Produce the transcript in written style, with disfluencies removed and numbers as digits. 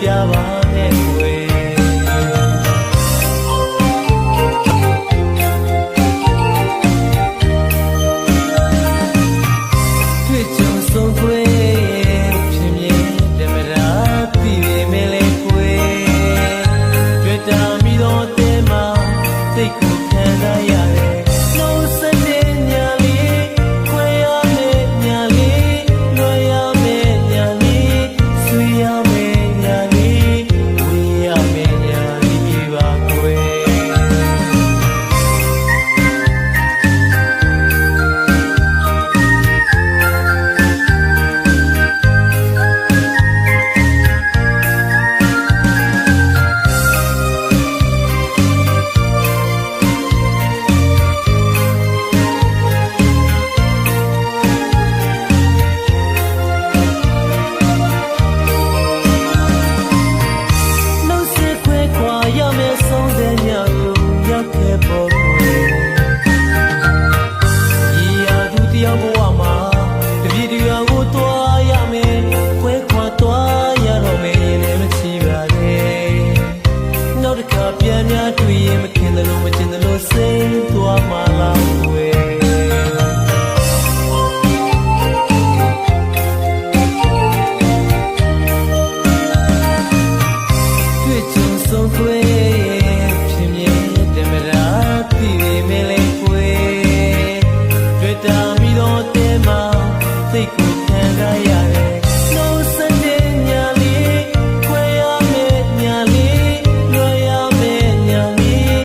ပြပါနဲ့ကွယ်တွေ့ကြုံဆုံးခွေဖြစ်မြင်တမရာပြီးပေမဲ့လေကွယ်တွေ့တာမိတော့တဲ့မှာစိတ်ကိုခံစားရတယ်ပြန်များတွေ့ရင်မခင်တယ်လို့မကျင်တယ်လို့စိတ်သွားမှလာဝေ